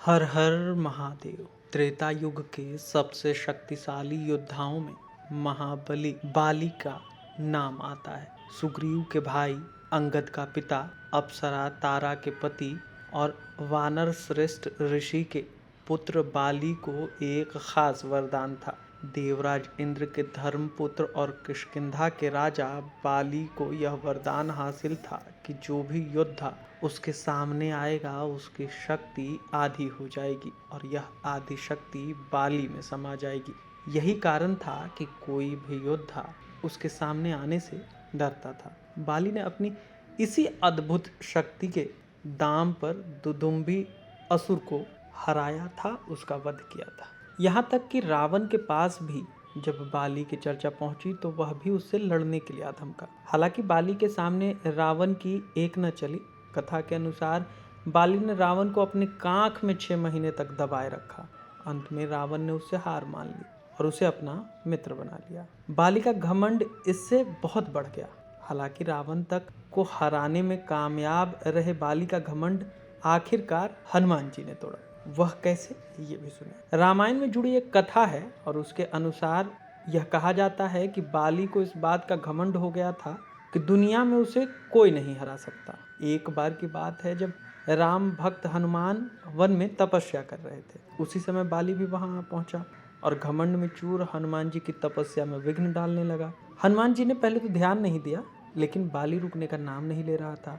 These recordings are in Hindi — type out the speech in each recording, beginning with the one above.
हर हर महादेव। त्रेता युग के सबसे शक्तिशाली योद्धाओं में महाबली बाली का नाम आता है। सुग्रीव के भाई, अंगद का पिता, अप्सरा तारा के पति और वानर श्रेष्ठ ऋषि के पुत्र बाली को एक खास वरदान था। देवराज इंद्र के धर्मपुत्र और किष्किंधा के राजा बाली को यह वरदान हासिल था कि जो भी योद्धा उसके सामने आएगा उसकी शक्ति आधी हो जाएगी और यह आधी शक्ति बाली में समा जाएगी। यही कारण था कि कोई भी योद्धा उसके सामने आने से डरता था। बाली ने अपनी इसी अद्भुत शक्ति के दाम पर दुदुम्बी असुर को हराया था, उसका वध किया था। यहाँ तक कि रावण के पास भी जब बाली की चर्चा पहुंची तो वह भी उससे लड़ने के लिए धमका। हालांकि बाली के सामने रावण की एक न चली। कथा के अनुसार बाली ने रावण को अपने कांख में 6 महीने तक दबाए रखा। अंत में रावण ने उससे हार मान ली और उसे अपना मित्र बना लिया। बाली का घमंड इससे बहुत बढ़ गया। हालांकि रावण तक को हराने में कामयाब रहे बाली का घमंड आखिरकार हनुमान जी ने तोड़ा। वह कैसे, ये भी सुनिए। रामायण में जुड़ी एक कथा है और उसके अनुसार यह कहा जाता है कि बाली को इस बात का घमंड हो गया था कि दुनिया में उसे कोई नहीं हरा सकता। एक बार की बात है जब राम भक्त हनुमान वन में तपस्या कर रहे थे। उसी समय बाली भी वहां पहुंचा और घमंड में चूर हनुमान जी की तपस्या में विघ्न डालने लगा। हनुमान जी ने पहले तो ध्यान नहीं दिया, लेकिन बाली रुकने का नाम नहीं ले रहा था।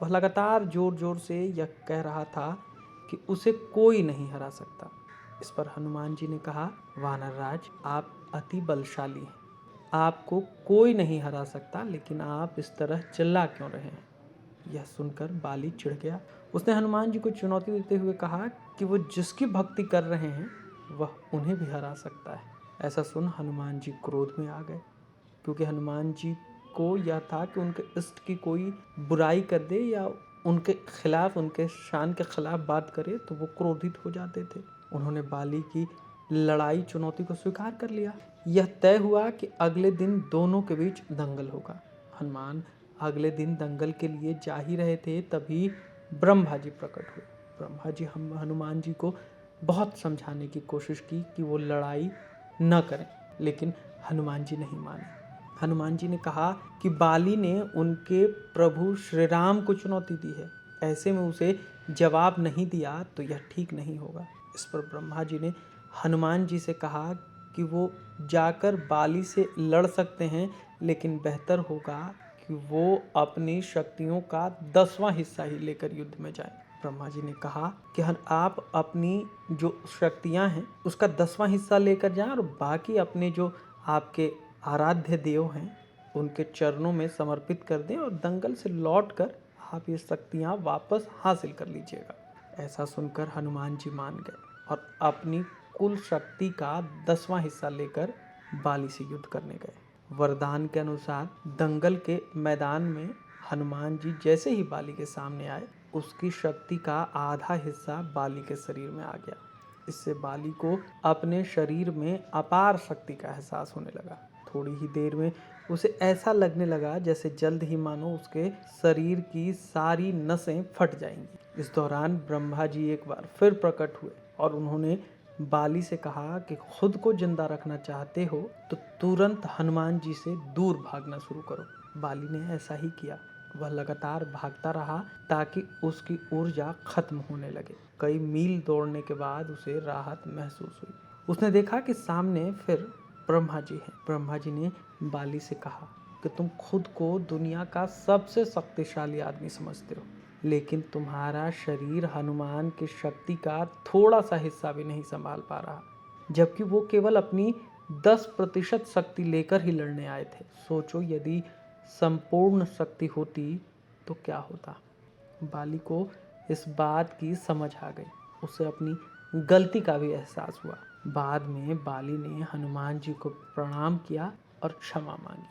वह लगातार जोर जोर से यह कह रहा था कि उसे कोई नहीं हरा सकता। इस पर हनुमान जी ने कहा, वानरराज, आप अति बलशाली हैं, आपको कोई नहीं हरा सकता, लेकिन आप इस तरह चिल्ला क्यों रहे हैं? यह सुनकर बाली चिढ़ गया। उसने हनुमान जी को चुनौती देते हुए कहा कि वो जिसकी भक्ति कर रहे हैं वह उन्हें भी हरा सकता है। ऐसा सुन हनुमान जी क्रोध में आ गए, क्योंकि हनुमान जी को यह था कि उनके इष्ट की कोई बुराई कर दे या उनके खिलाफ, उनके शान के खिलाफ बात करे तो वो क्रोधित हो जाते थे। उन्होंने बाली की लड़ाई चुनौती को स्वीकार कर लिया। यह तय हुआ कि अगले दिन दोनों के बीच दंगल होगा। हनुमान अगले दिन दंगल के लिए जा ही रहे थे, तभी ब्रह्मा जी प्रकट हुए। ब्रह्मा जी हनुमान जी को बहुत समझाने की कोशिश की कि वो लड़ाई न करें, लेकिन हनुमान जी नहीं माने। हनुमान जी ने कहा कि बाली ने उनके प्रभु श्री राम को चुनौती दी है, ऐसे में उसे जवाब नहीं दिया तो यह ठीक नहीं होगा। इस पर ब्रह्मा जी ने हनुमान जी से कहा कि वो जाकर बाली से लड़ सकते हैं, लेकिन बेहतर होगा कि वो अपनी शक्तियों का 10वां हिस्सा ही लेकर युद्ध में जाएं। ब्रह्मा जी ने कहा कि आप अपनी जो शक्तियां हैं उसका 10वां हिस्सा लेकर जाएं और बाकी अपने जो आपके आराध्य देव हैं उनके चरणों में समर्पित कर दें और दंगल से लौटकर आप ये शक्तियां वापस हासिल कर लीजिएगा। ऐसा सुनकर हनुमान जी मान गए और अपनी कुल शक्ति का 10वां हिस्सा लेकर बाली से युद्ध करने गए। वरदान के अनुसार दंगल के मैदान में हनुमान जी जैसे ही बाली के सामने आए, उसकी शक्ति का आधा हिस्सा बाली के शरीर में आ गया। इससे बाली को अपने शरीर में अपार शक्ति का एहसास होने लगा। थोड़ी ही देर में उसे ऐसा लगने लगा जैसे जल्द ही मानो उसके शरीर की सारी नसें फट जाएंगी। इस दौरान ब्रह्मा जी एक बार फिर प्रकट हुए और उन्होंने बाली से कहा कि खुद को जिंदा रखना चाहते हो तो तुरंत हनुमान जी से दूर भागना शुरू करो। बाली ने ऐसा ही किया। वह लगातार भागता रहा ताकि उसकी ऊर्जा खत्म होने लगे। कई मील दौड़ने के बाद उसे राहत महसूस हुई। उसने देखा कि सामने फिर ब्रह्मा जी हैं। ब्रह्मा जी ने बाली से कहा कि तुम खुद को दुनिया का सबसे शक्तिशाली आदमी समझते हो, लेकिन तुम्हारा शरीर हनुमान की शक्ति का थोड़ा सा हिस्सा भी नहीं संभाल पा रहा, जबकि वो केवल अपनी 10% शक्ति लेकर ही लड़ने आए थे। सोचो, यदि संपूर्ण शक्ति होती तो क्या होता। बाली को इस बात की समझ आ गई। उसे अपनी गलती का भी एहसास हुआ। बाद में बाली ने हनुमान जी को प्रणाम किया और क्षमा मांगी।